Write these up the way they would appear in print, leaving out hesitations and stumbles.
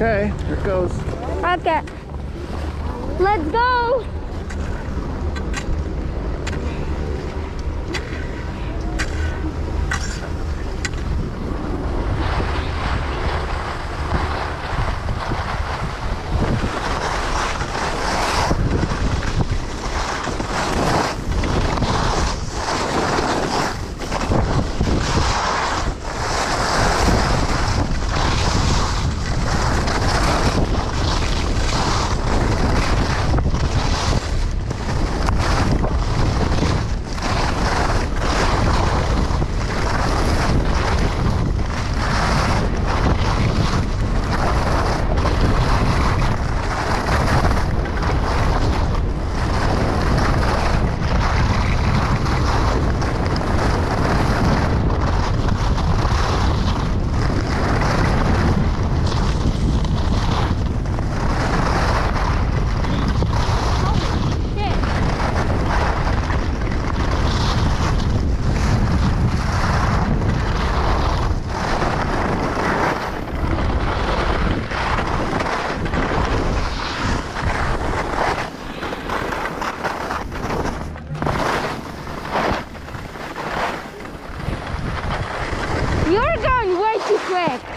Okay, here it goes. Okay. Let's go.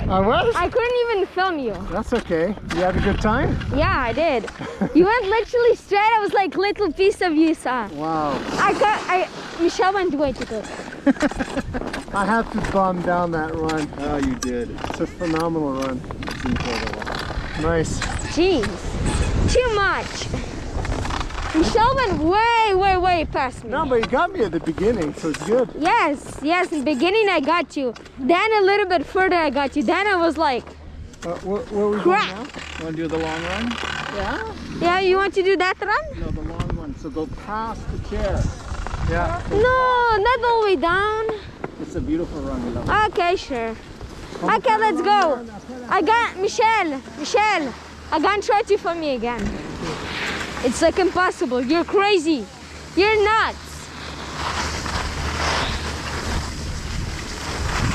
I was? I couldn't even film you. That's okay. You had a good time? Yeah, I did. You went literally straight. I was like little piece of you saw. Wow. Michelle went way too good. I had to bomb down that run. Oh, you did. It's a phenomenal run. It's incredible. Nice. Jeez, too much. Michelle went way past me. No, but you got me at the beginning, so it's good. Yes, in the beginning I got you. Then a little bit further I got you. Then I was like, where are we crap. going now? You want to do the long run? Yeah? Yeah, you want to do that run? No, the long one. So go past the chair. Yeah. No, not all the way down. It's a beautiful run. We love it. Okay, sure. Okay, let's go. I got Michelle, I can't try to film me again. It's like impossible. You're crazy. You're nuts.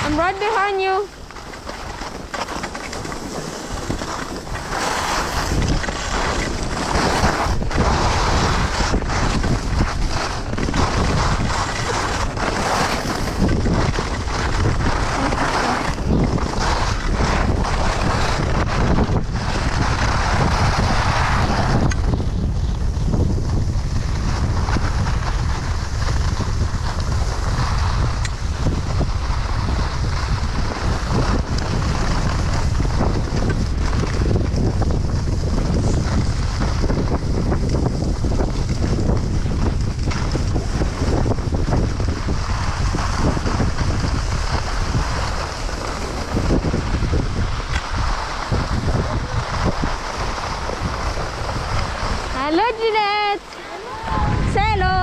I'm right behind you. Hello, Jeanette. Say hello.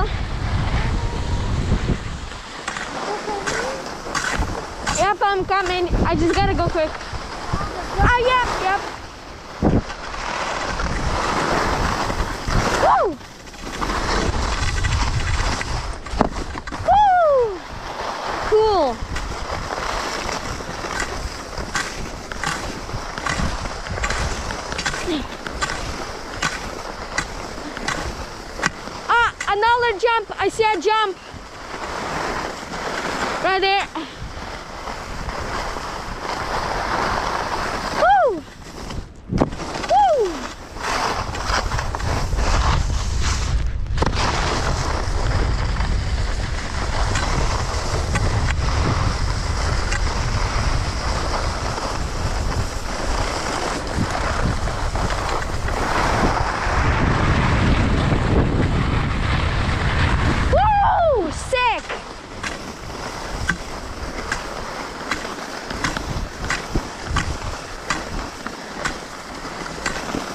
Yep, I'm coming. I just gotta go quick. Oh, yep. Woo! Woo! Cool. Another jump. I see a jump. Right there. Woo! Woo!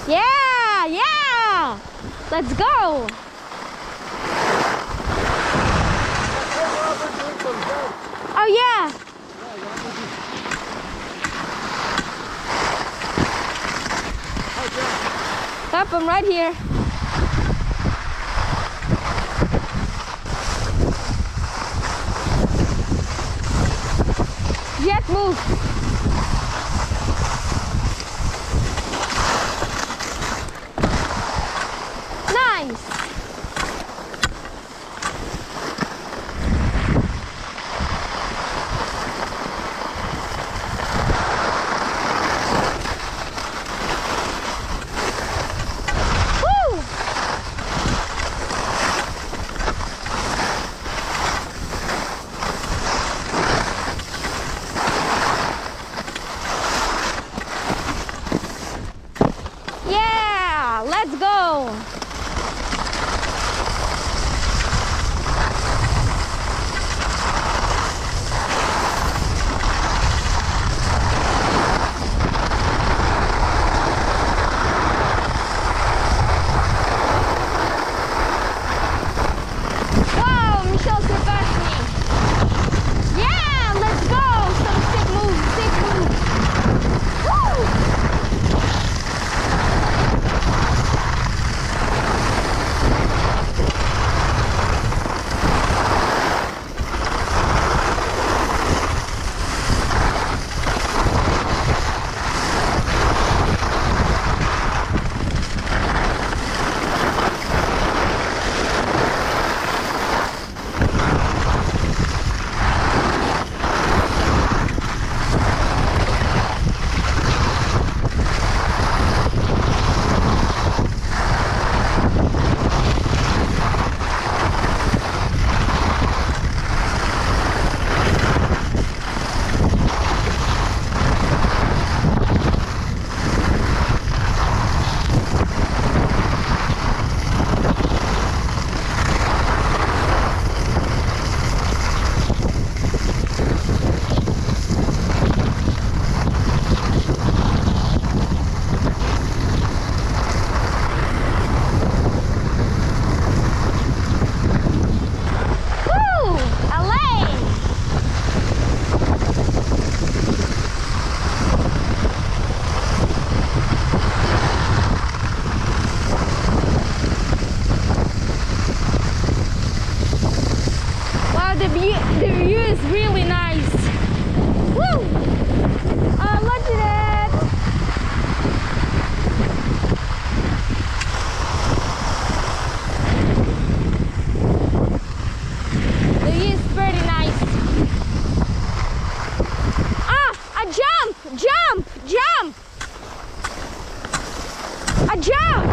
Yeah! Let's go! Oh yeah! Yep, I'm right here. Jet, move! let's go. Wow, Michelle surpassed me. Yeah, let's go. Some sick moves, sick moves. Woo! The view is really nice. Woo! I loved it. The view is pretty nice. Ah, a jump, jump, jump. A jump.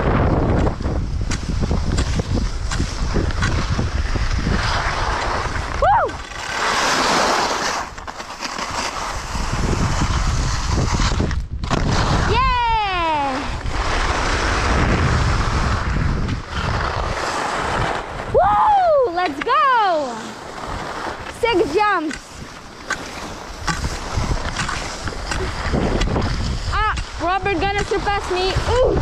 Let's go! 6 jumps. Ah, Robert gonna surpass me. Ooh!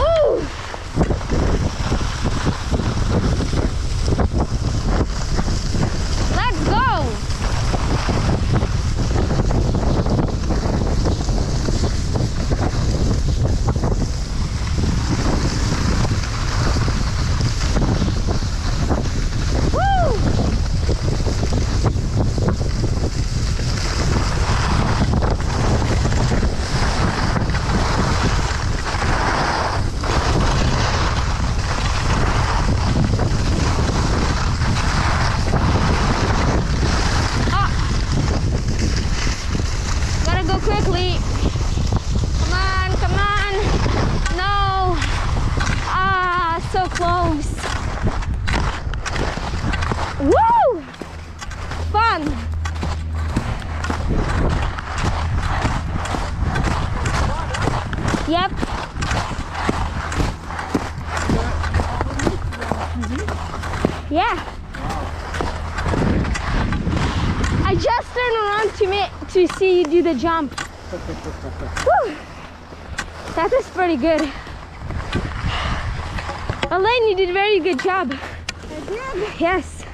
Ooh! Let's go! Quickly. Come on, come on. No. Ah, so close. Woo! Fun. Yep. Yeah. I just turned around to see you do the jump. Whew. That is pretty good. Elaine, you did a very good job. I did? Yes.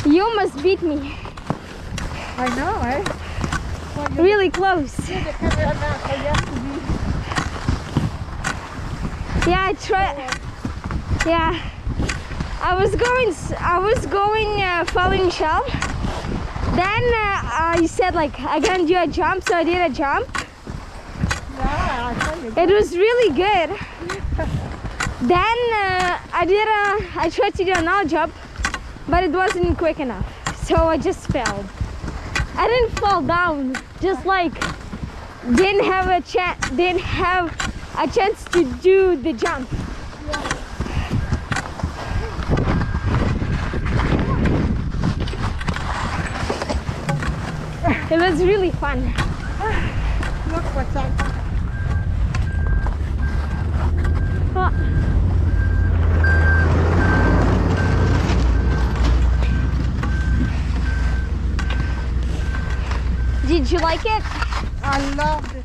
You almost beat me. I know, eh? Really close. Yeah, I tried. Yeah, I was going following Shell. Then you said like I can do a jump, so I did a jump. Yeah, I thought you It was really good. Then I tried to do another jump, but it wasn't quick enough, so I just failed. I didn't fall down, just like didn't have a chance to do the jump. It was really fun. Look what's that. Oh. Did you like it? I loved